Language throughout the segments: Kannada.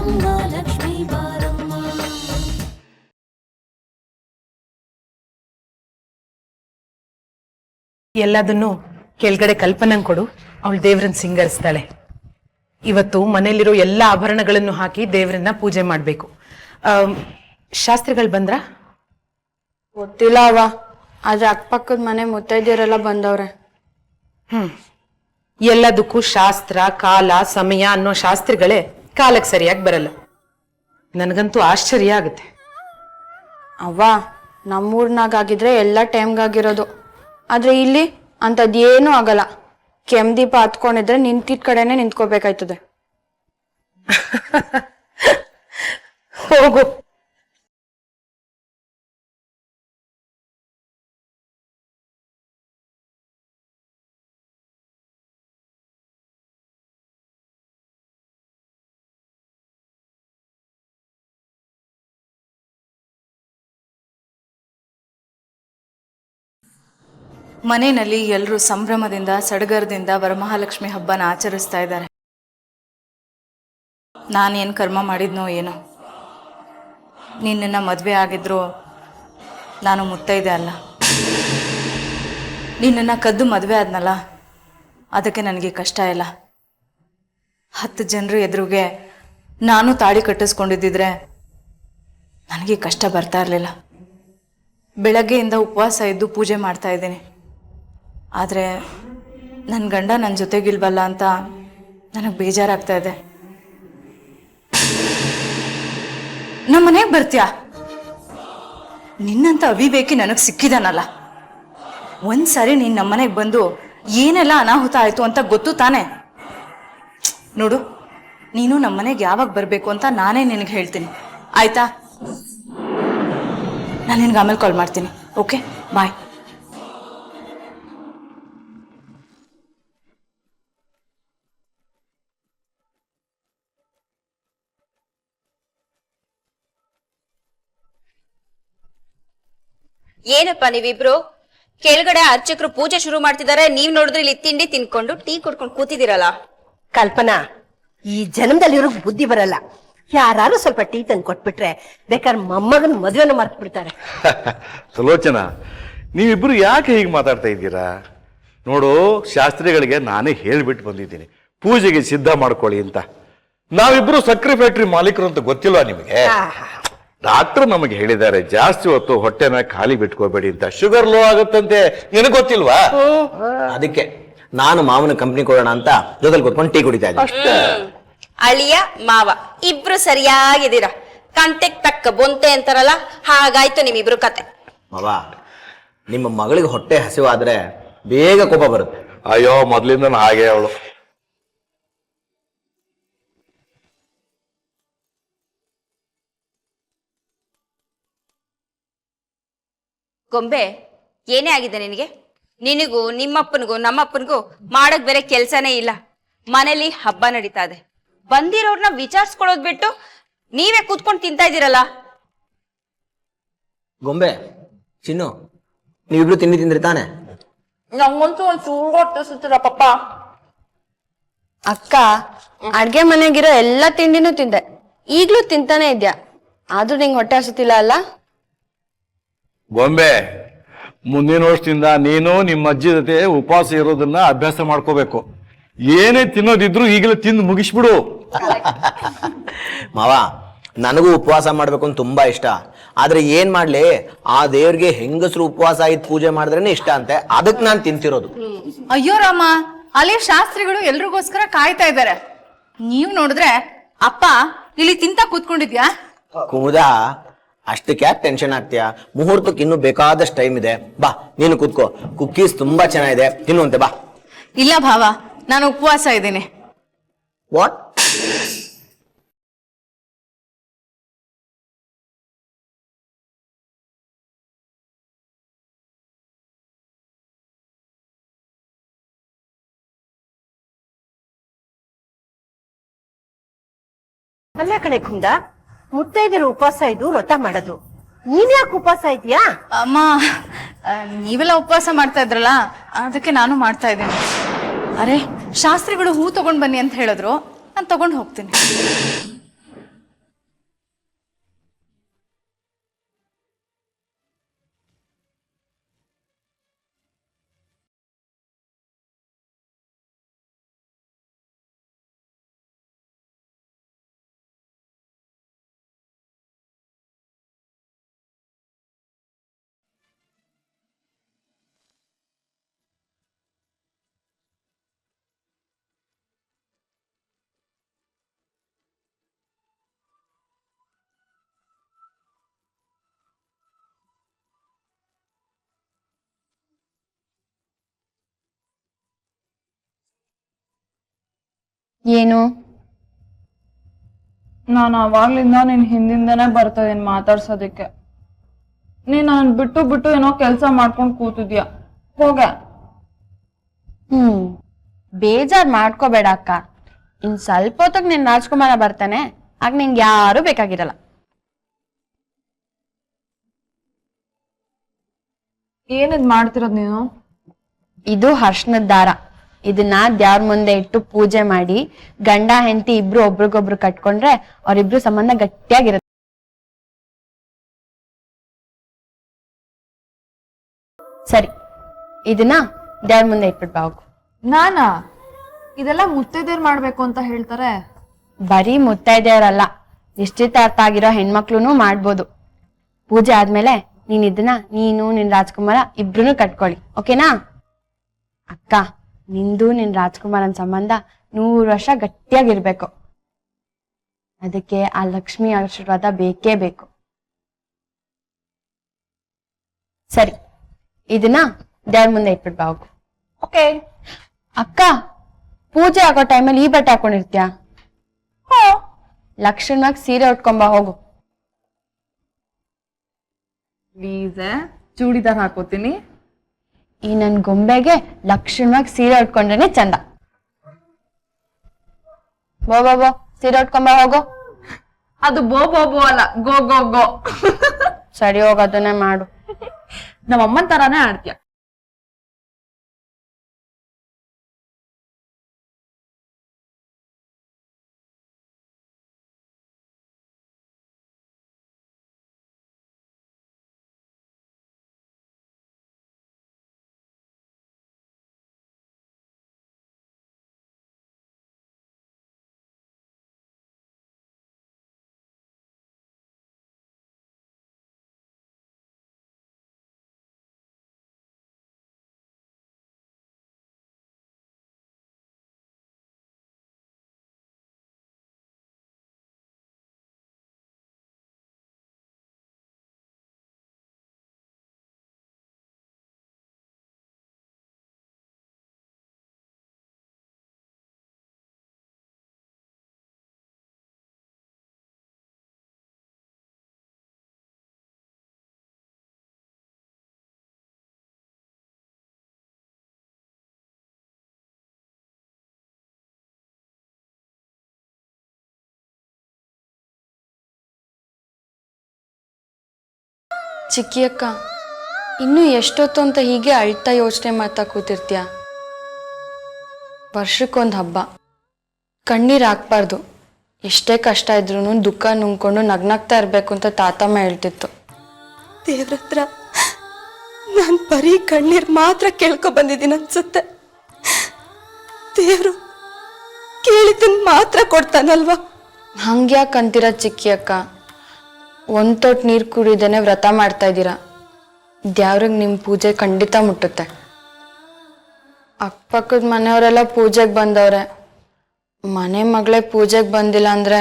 ಗಂಗಾಲಕ್ಷ್ಮೀ ಬಾರಮ್ಮ. ಎಲ್ಲದನ್ನು ಕೆಳಗಡೆ ಕಲ್ಪನಂಗ್ ಕೊಡು, ಅವಳು ದೇವ್ರನ್ನ ಸಿಂಗರಿಸ್ತಾಳೆ. ಇವತ್ತು ಮನೇಲಿರೋ ಎಲ್ಲ ಆಭರಣಗಳನ್ನು ಹಾಕಿ ದೇವ್ರನ್ನ ಪೂಜೆ ಮಾಡ್ಬೇಕು. ಶಾಸ್ತ್ರಿಗಳು ಬಂದ್ರ? ಗೊತ್ತಿಲ್ಲ ಅವ್ವ, ಆದ್ರೆ ಅಕ್ಕಪಕ್ಕದ ಮನೆ ಮುತ್ತೈದೆಯರೆಲ್ಲ ಬಂದವ್ರೆ. ಎಲ್ಲದಕ್ಕೂ ಶಾಸ್ತ್ರ, ಕಾಲ, ಸಮಯ ಅನ್ನೋ ಶಾಸ್ತ್ರಿಗಳೇ ಕಾಲಕ್ಕೆ ಸರಿಯಾಗಿ ಬರಲ್ಲ. ನನಗಂತೂ ಆಶ್ಚರ್ಯ ಆಗುತ್ತೆ. ಅವ್ವ, ನಮ್ಮೂರ್ನಾಗಿದ್ರೆ ಎಲ್ಲ ಟೈಮ್ಗಾಗಿರೋದು, ಆದ್ರೆ ಇಲ್ಲಿ ಅಂಥದ್ದೇನೂ ಆಗಲ್ಲ. ಕೆಮ್ದೀಪ ಹತ್ಕೊಂಡಿದ್ರೆ ನಿಂತಿದ್ ಕಡೆನೆ ನಿಂತ್ಕೋಬೇಕಾಯ್ತದೆ. ಹೋಗು. ಮನೆಯಲ್ಲಿ ಎಲ್ಲರೂ ಸಂಭ್ರಮದಿಂದ ಸಡಗರದಿಂದ ವರಮಹಾಲಕ್ಷ್ಮಿ ಹಬ್ಬನ ಆಚರಿಸ್ತಾ ಇದ್ದಾರೆ. ನಾನೇನು ಕರ್ಮ ಮಾಡಿದ್ನೋ ಏನೋ, ನಿನ್ನನ್ನು ಮದುವೆ ಆಗಿದ್ರು ನಾನು ಮುತ್ತೈದೆ ಅಲ್ಲ. ನಿನ್ನನ್ನು ಕದ್ದು ಮದುವೆ ಆದ್ನಲ್ಲ, ಅದಕ್ಕೆ ನನಗೆ ಕಷ್ಟ ಇಲ್ಲ. 10 ಜನರು ಎದುರುಗೆ ನಾನು ತಾಳಿ ಕಟ್ಟಿಸ್ಕೊಂಡಿದ್ದಿದ್ರೆ ನನಗೆ ಕಷ್ಟ ಬರ್ತಾ ಇರಲಿಲ್ಲ. ಬೆಳಗ್ಗೆಯಿಂದ ಉಪವಾಸ ಇದ್ದು ಪೂಜೆ ಮಾಡ್ತಾ ಇದ್ದೀನಿ. ಆದರೆ ನನ್ನ ಗಂಡ ನನ್ನ ಜೊತೆಗಿಲ್ವಲ್ಲ ಅಂತ ನನಗೆ ಬೇಜಾರಾಗ್ತಾ ಇದೆ. ನಮ್ಮ ಮನೆಗೆ ಬರ್ತೀಯಾ? ನಿನ್ನಂಥ ಅವಿವೇಕಿ ನನಗೆ ಸಿಕ್ಕಿದಾನಲ್ಲ. ಒಂದ್ಸಾರಿ ನೀನು ನಮ್ಮ ಮನೆಗೆ ಬಂದು ಏನೆಲ್ಲ ಅನಾಹುತ ಆಯಿತು ಅಂತ ಗೊತ್ತು ತಾನೆ. ನೋಡು, ನೀನು ನಮ್ಮ ಮನೆಗೆ ಯಾವಾಗ ಬರಬೇಕು ಅಂತ ನಾನೇ ನಿನಗೆ ಹೇಳ್ತೀನಿ, ಆಯ್ತಾ? ನಾನು ನಿನ್ಗೆ ಆಮೇಲೆ ಕಾಲ್ ಮಾಡ್ತೀನಿ. ಓಕೆ, ಬಾಯ್. ಏನಪ್ಪ ನೀವಿಬ್ರು ಕೆಳಗಡೆ ಅರ್ಚಕರು ಪೂಜೆ ಶುರು ಮಾಡ್ತಿದ್ದಾರೆ, ನೀವ್ ನೋಡಿದ್ರೆ ಇಲ್ಲಿ ತಿಂಡಿ ತಿನ್ಕೊಂಡು ಟೀ ಕುಡ್ಕೊಂಡು ಕೂತಿದ್ದೀರಲ್ಲ. ಕಲ್ಪನಾ, ಈ ಜನ್ಮದಲ್ಲಿ ಇವ್ರಿಗೆ ಬುದ್ಧಿ ಬರಲ್ಲ. ಯಾರು ಸ್ವಲ್ಪ ಟೀ ತಂದು ಕೊಟ್ಬಿಟ್ರೆ ಬೇಕಾದ್ರೆ ಮೊಮ್ಮಗನ ಮದುವೆನ ಮರ್ತು ಬಿಡ್ತಾರೆ. ಸುಲೋಚನಾ, ನೀವಿಬ್ರು ಯಾಕೆ ಹೀಗೆ ಮಾತಾಡ್ತಾ ಇದ್ದೀರಾ? ನೋಡು, ಶಾಸ್ತ್ರಿಗಳಿಗೆ ನಾನೇ ಹೇಳ್ಬಿಟ್ಟು ಬಂದಿದ್ದೀನಿ ಪೂಜೆಗೆ ಸಿದ್ಧ ಮಾಡ್ಕೊಳ್ಳಿ ಅಂತ. ನಾವಿಬ್ರು ಸಕ್ಕರೆ ಫ್ಯಾಕ್ಟ್ರಿ ಮಾಲೀಕರು ಅಂತ ಗೊತ್ತಿಲ್ವಾ ನಿಮಗೆ? ಡಾಕ್ಟರ್ ನಮಗೆ ಹೇಳಿದ್ದಾರೆ ಜಾಸ್ತಿ ಹೊತ್ತು ಹೊಟ್ಟೆನ ಖಾಲಿ ಬಿಟ್ಕೋಬೇಡಿ ಅಂತ. ಶುಗರ್ ಲೋ ಆಗುತ್ತಂತೆ, ನಿನಗೆ ಗೊತ್ತಿಲ್ವಾ? ಅದಕ್ಕೆ ನಾನು ಮಾವನ ಕಂಪ್ನಿ ಕೊಡೋಣ ಅಂತ ಜೊತೆಲಿ ಕೂತ್ಕೊಂಡು ಟೀ ಕುಡಿತಾ ಇದ್ದೆ. ಅಳಿಯ ಮಾವ ಇಬ್ರು ಸರಿಯಾಗಿದ್ದೀರಾ. ಕಂತೆಗ್ ತಕ್ಕ ಬೊಂತೆ ಅಂತಾರಲ್ಲ, ಹಾಗಾಯ್ತು ನಿಮ್ಮಿಬ್ರು ಕತೆ. ಮಾವ, ನಿಮ್ಮ ಮಗಳಿಗೆ ಹೊಟ್ಟೆ ಹಸಿವಾದ್ರೆ ಬೇಗ ಕೋಪ ಬರುತ್ತೆ. ಅಯ್ಯೋ, ಮೊದ್ಲಿಂದ ಹಾಗೆ ಅವಳು. ಗೊಂಬೆ, ಏನೇ ಆಗಿದೆ ನಿನಗೆ? ನಿನಗೂ ನಿಮ್ಮಪ್ಪನಿಗೂ ನಮ್ಮಪ್ಪನಿಗೂ ಮಾಡಕ್ ಬೇರೆ ಕೆಲ್ಸನೇ ಇಲ್ಲ. ಮನೇಲಿ ಹಬ್ಬ ನಡೀತಾ ಇದೆ, ಬಂದಿರೋರ್ನ ವಿಚಾರಿಸ್ಕೊಳ್ಳೋದ್ ಬಿಟ್ಟು ನೀವೇ ಕೂತ್ಕೊಂಡು ತಿಂತಾ ಇದ್ದೀರಲ್ಲ. ಗೊಂಬೆ, ಚಿನ್ನು, ನೀವಿಬ್ರು ತಿಂಡಿ ತಿಂದ್ರಿ ತಾನೆ? ನಂಗಂತೂ ಒಂದು ಚೂರು ಹೊಟ್ಟೆ ಸುತ್ತದ ಪಪ್ಪ. ಅಕ್ಕ, ಅಡ್ಗೆ ಮನೆಗಿರೋ ಎಲ್ಲ ತಿಂಡಿನೂ ತಿಂದೆ, ಈಗ್ಲೂ ತಿಂತಾನೆ ಇದ್ಯಾ, ಆದ್ರೂ ನಿಂಗೆ ಹೊಟ್ಟೆ ಹಸುತ್ತಿಲ್ಲ ಅಲ್ಲ? ಗೊಂಬೆ, ಮುಂದಿನ ವರ್ಷದಿಂದ ನೀನು ನಿಮ್ಮ ಅಜ್ಜಿ ಜೊತೆ ಉಪವಾಸ ಇರೋದನ್ನ ಅಭ್ಯಾಸ ಮಾಡ್ಕೋಬೇಕು. ಏನೇ ತಿನ್ನೋದಿದ್ರು ಈಗಲೇ ತಿಂದು ಮುಗಿಸ್ಬಿಡು. ಮಾವ, ನನಗೂ ಉಪವಾಸ ಮಾಡ್ಬೇಕು ಅಂತ ತುಂಬಾ ಇಷ್ಟ. ಆದ್ರೆ ಏನ್ ಮಾಡ್ಲಿ, ಆ ದೇವ್ರಿಗೆ ಹೆಂಗಸರು ಉಪವಾಸ ಆಯ್ತು ಪೂಜೆ ಮಾಡಿದ್ರೇನೆ ಇಷ್ಟ ಅಂತೆ, ಅದಕ್ಕೆ ನಾನು ತಿಂತಿರೋದು. ಅಯ್ಯೋ ರಾಮ, ಅಲ್ಲಿ ಶಾಸ್ತ್ರಿಗಳು ಎಲ್ರಿಗೋಸ್ಕರ ಕಾಯ್ತಾ ಇದ್ದಾರೆ. ನೀವ್ ನೋಡಿದ್ರೆ ಅಪ್ಪ ಇಲ್ಲಿ ತಿಂತ ಕೂತ್ಕೊಂಡಿದ್ಯಾ? ಕುಮುದ, ಅಷ್ಟಕ್ಕೆ ಟೆನ್ಷನ್ ಆಗ್ತೀಯಾ? ಮುಹೂರ್ತಕ್ಕೆ ಇನ್ನೂ ಬೇಕಾದಷ್ಟು ಟೈಮ್ ಇದೆ. ಬಾ, ನೀನು ಕೂತ್ಕೋ, ಕುಕ್ಕೀಸ್ ತುಂಬಾ ಚೆನ್ನಾಗಿದೆ, ತಿನ್ನುವಂತೆ ಬಾ. ಇಲ್ಲ ಭಾವ, ನಾನು ಉಪವಾಸ ಇದ್ದೀನಿ. ವಾಟ್? ಅಲ್ಲ ಕಣೆ ಕುಂದ, ಮುತ್ತೈದರ ಉಪವಾಸ ಇದು ವ್ರತ ಮಾಡೋದು, ನೀನ್ ಯಾಕೆ ಉಪವಾಸ ಇದೆಯಾ? ಅಮ್ಮ, ನೀವೆಲ್ಲ ಉಪವಾಸ ಮಾಡ್ತಾ ಇದ್ರಲ್ಲ, ಅದಕ್ಕೆ ನಾನು ಮಾಡ್ತಾ ಇದ್ದೀನಿ. ಅರೆ, ಶಾಸ್ತ್ರಿಗಳು ಹೂ ತಗೊಂಡ್ ಬನ್ನಿ ಅಂತ ಹೇಳಿದ್ರು, ನಾನು ತಗೊಂಡು ಹೋಗ್ತೀನಿ. ಏನು? ನಾನು ಅವಾಗ್ಲಿಂದ ನಿನ್ ಹಿಂದಿಂದನೇ ಬರ್ತಾ ಇದೀನಿ ಮಾತಾಡ್ಸೋದಕ್ಕೆ. ನೀನ್ ನನ್ನ ಬಿಟ್ಟು ಬಿಟ್ಟು ಏನೋ ಕೆಲಸ ಮಾಡ್ಕೊಂಡು ಕೂತಿದ್ಯಾ. ಹೋಗ. ಬೇಜಾರ್ ಮಾಡ್ಕೋಬೇಡ ಅಕ್ಕ. ಇನ್ ಸ್ವಲ್ಪ ಹೊತ್ತಿಗೆ ನಿನ್ ರಾಜ್ಕುಮಾರ ಬರ್ತಾನೆ, ಆಗ ನಿಂಗೆ ಯಾರು ಬೇಕಾಗಿರಲ್ಲ. ಏನಿದ್ ಮಾಡ್ತಿರೋದ್ ನೀನು? ಇದು ಹರ್ಷಣದ ದಾರ. ಇದನ್ನ ದ್ಯಾವ್ರ ಮುಂದೆ ಇಟ್ಟು ಪೂಜೆ ಮಾಡಿ ಗಂಡ ಹೆಂಡತಿ ಇಬ್ರು ಒಬ್ರಿಗೊಬ್ರು ಕಟ್ಕೊಂಡ್ರೆ ಅವ್ರಿಬ್ರು ಸಂಬಂಧ ಗಟ್ಟಿಯಾಗಿರುತ್ತೆ. ಸರಿ, ಇದನ್ನ ದ್ಯಾವ್ರ ಮುಂದೆ ಇಟ್ಬಿಟ್ಟು ಹೋಗು. ನಾನಾ? ಇದೆಲ್ಲ ಮುತ್ತೈದೆಯರ್ ಮಾಡ್ಬೇಕು ಅಂತ ಹೇಳ್ತಾರೆ. ಬರೀ ಮುತ್ತೈದೆಯರಲ್ಲ, ನಿಶ್ಚಿತಾರ್ಥ ಆಗಿರೋ ಹೆಣ್ಮಕ್ಳುನು ಮಾಡ್ಬೋದು. ಪೂಜೆ ಆದ್ಮೇಲೆ ನೀನ್ ಇದನ್ನ ನೀನು ನಿನ್ ರಾಜ್ಕುಮಾರ ಇಬ್ರು ಕಟ್ಕೊಳ್ಳಿ, ಓಕೆನಾ? ಅಕ್ಕ, ನಿಂದು ನಿನ್ ರಾಜ್ಕುಮಾರನ್ ಸಂಬಂಧ 100 ವರ್ಷ ಗಟ್ಟಿಯಾಗಿರ್ಬೇಕು. ಅದಕ್ಕೆ ಆ ಲಕ್ಷ್ಮಿ ಆಶೀರ್ವಾದ ಬೇಕೇ ಬೇಕು. ಸರಿ, ಇದನ್ನ ದೇವ್ರ ಮುಂದೆ ಇಟ್ಬಿಟ್ಟು ಹೋಗು. ಓಕೆ. ಅಕ್ಕ, ಪೂಜೆ ಆಗೋ ಟೈಮಲ್ಲಿ ಈ ಬಟ್ಟೆ ಹಾಕೊಂಡಿರ್ತೀಯ? ಲಕ್ಷಣವಾಗಿ ಸೀರೆ ಉಟ್ಕೊಂಬ ಹೋಗು. ಪ್ಲೀಸ್, ಚೂಡಿದಾರ್ ಹಾಕೋತೀನಿ. ಈ ನನ್ ಗೊಂಬೆಗೆ ಲಕ್ಷಣವಾಗಿ ಸೀರೆ ಉಟ್ಕೊಂಡ್ರೇನೆ ಚಂದ. ಬೋ ಸೀರೆ ಉಟ್ಕೊಂಬ ಹೋಗು. ಅದು ಬೋ ಬೋ ಬೋ ಅಲ್ಲ, ಗೋ ಗೋ ಗೋ. ಸರಿ, ಹೋಗ, ಅದನ್ನೇ ಮಾಡು. ನಮ್ಮ ಅಮ್ಮನ್ ತರಾನೇ ಆಡ್ತೀಯ. ಚಿಕ್ಕಿ ಅಕ್ಕ, ಇನ್ನು ಎಷ್ಟೊತ್ತು ಅಂತ ಹೀಗೆ ಅಳ್ತಾ ಯೋಚನೆ ಮಾಡ್ತಾ ಕೂತಿರ್ತೀಯ? ವರ್ಷಕ್ಕೊಂದು ಹಬ್ಬ, ಕಣ್ಣೀರು ಹಾಕ್ಬಾರ್ದು. ಎಷ್ಟೇ ಕಷ್ಟ ಇದ್ರೂ ದುಃಖ ನುಂಗ್ಕೊಂಡು ನಗ್ನಾಗ್ತಾ ಇರ್ಬೇಕು ಅಂತ ತಾತಮ್ಮ ಹೇಳ್ತಿತ್ತು. ದೇವ್ರತ್ರ ನಾನು ಬರೀ ಕಣ್ಣೀರ್ ಮಾತ್ರ ಕೇಳ್ಕೊ ಬಂದಿದ್ದೀನಿ ಅನ್ಸುತ್ತೆ. ದೇವ್ರು ಕೇಳಿದ್ದನ್ ಮಾತ್ರ ಕೊಡ್ತಾನಲ್ವಾ? ಹಂಗ್ಯಾಕೆ ಅಂತೀರ ಚಿಕ್ಕಿ ಅಕ್ಕ? ಒಂದ್ ತೊಟ್ಟು ನೀರು ಕುಡಿದೇನೆ ವ್ರತ ಮಾಡ್ತಾ ಇದ್ದೀರಾ. ದ್ಯಾವ್ರಿಗೆ ನಿಮ್ಮ ಪೂಜೆ ಖಂಡಿತ ಮುಟ್ಟುತ್ತೆ. ಅಕ್ಕಪಕ್ಕದ ಮನೆಯವರೆಲ್ಲ ಪೂಜೆಗೆ ಬಂದವ್ರೆ. ಮನೆ ಮಗಳೇ ಪೂಜೆಗೆ ಬಂದಿಲ್ಲ ಅಂದ್ರೆ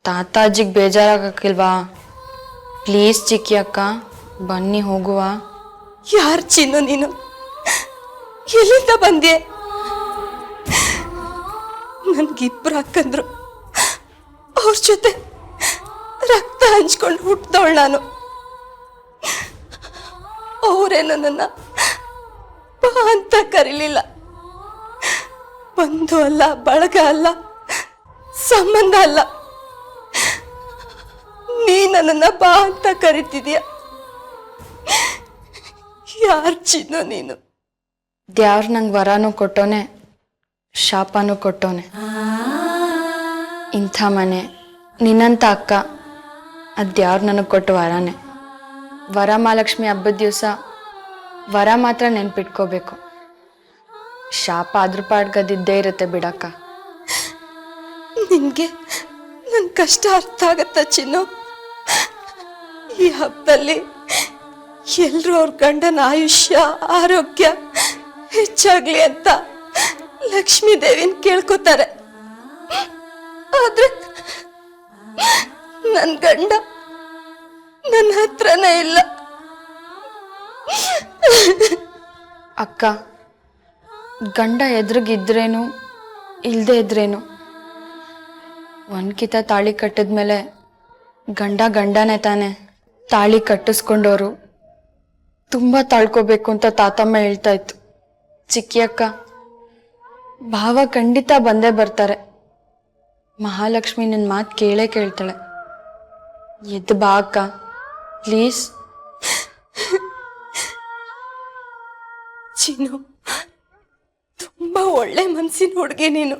ತಾತ ಅಜ್ಜಿಗೆ ಬೇಜಾರಾಗಕ್ಕಿಲ್ವಾ? ಪ್ಲೀಸ್ ಚಿಕ್ಕಿ ಅಕ್ಕ, ಬನ್ನಿ ಹೋಗುವ. ಯಾರ್ ಚಿನ್ನು ನೀನು? ಎಲ್ಲಿಂದ ಬಂದೆ? ನನ್ಗಿಬ್ರು ಅಕ್ಕಂದ್ರು, ಅವ್ರ ಜೊತೆ ರಕ್ತ ಹಂಚ್ಕೊಂಡು ಹುಟ್ಟಿದವಳು ನಾನು. ಅವರೇನು ನನ್ನ ಬಾ ಅಂತ ಕರೀಲಿಲ್ಲ. ಬಂಧು ಅಲ್ಲ, ಬಳಗ ಅಲ್ಲ, ಸಂಬಂಧ ಅಲ್ಲ. ನೀ ನನ್ನನ್ನ ಬಾ ಅಂತ ಕರಿತಿದ್ಯಾ. ಯಾರ್ ಚಿನ್ನು ನೀನು? ದ್ಯಾವ್ರು ನಂಗೆ ವರನೂ ಕೊಟ್ಟೋನೆ, ಶಾಪನೂ ಕೊಟ್ಟೋನೆ. ಇಂಥ ಮನೆ, ನಿನ್ನಂಥ ಅಕ್ಕ, ಅದ್ಯಾವ್ರು ನನಗೆ ಕೊಟ್ಟು ವರನೇ. ವರಮಹಾಲಕ್ಷ್ಮಿ ಹಬ್ಬದ ದಿವಸ ವರ ಮಾತ್ರ ನೆನ್ಪಿಟ್ಕೋಬೇಕು. ಶಾಪ ಅದ್ರ ಪಾಡ್ಗದಿದ್ದೇ ಇರುತ್ತೆ ಬಿಡಕ್ಕ. ನಿನ್ಗೆ ನನ್ ಕಷ್ಟ ಅರ್ಥ ಆಗತ್ತ ಚಿನ್ನು? ಈ ಹಬ್ಬದಲ್ಲಿ ಎಲ್ರೂ ಅವ್ರ ಗಂಡನ ಆಯುಷ್ಯ ಆರೋಗ್ಯ ಹೆಚ್ಚಾಗ್ಲಿ ಅಂತ ಲಕ್ಷ್ಮೀ ದೇವಿನ ಕೇಳ್ಕೊತಾರೆ. ಆದ್ರೆ ನನ್ ಗಂಡ ನನ್ನ ಹತ್ರನೇ ಇಲ್ಲ. ಅಕ್ಕ, ಗಂಡ ಎದುರಿಗಿದ್ರೇನು ಇಲ್ಲದೆ ಇದ್ರೇನು ಒಂದ್ಕಿತ ತಾಳಿ ಕಟ್ಟಿದ್ಮೇಲೆ ಗಂಡನೇ ತಾನೆ. ತಾಳಿ ಕಟ್ಟಿಸ್ಕೊಂಡವರು ತುಂಬಾ ತಾಳ್ಕೋಬೇಕು ಅಂತ ತಾತಮ್ಮ ಹೇಳ್ತಾ ಇತ್ತು. ಚಿಕ್ಕಿ ಅಕ್ಕ, ಭಾವ ಖಂಡಿತ ಬಂದೇ ಬರ್ತಾರೆ. ಮಹಾಲಕ್ಷ್ಮಿ ನನ್ನ ಮಾತು ಕೇಳೇ ಕೇಳ್ತಾಳೆ. ಎದ್ದು ಬಾ ಅಕ್ಕ ಪ್ಲೀಸ್. ಚಿನ್ನು, ತುಂಬಾ ಒಳ್ಳೆ ಮನ್ಸಿನ ಹುಡುಗಿ ನೀನು.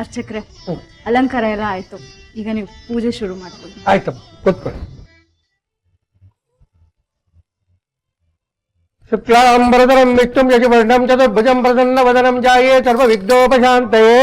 ಅರ್ಚಕ್ರೆ, ಅಲಂಕಾರ ಎಲ್ಲ ಆಯ್ತು. ಈಗ ನೀವು ಪೂಜೆ ಶುರು ಮಾಡ್ಕೊಳ್ಳಿ. ಆಯ್ತಮ್ಮ, ಕೂತ್ಕೊಳ್ಳಿ. ಶುಕ್ಲಾಂಬರಧರಂ ವಿಷ್ಣುಂ ಯಜುವರ್ಣಂ ಚತುರ್ಭುಜಂ ಪ್ರಸನ್ನವದನಂ ಧ್ಯಾಯೇತ್ ಸರ್ವವಿಘ್ನೋಪಶಾಂತಯೇ.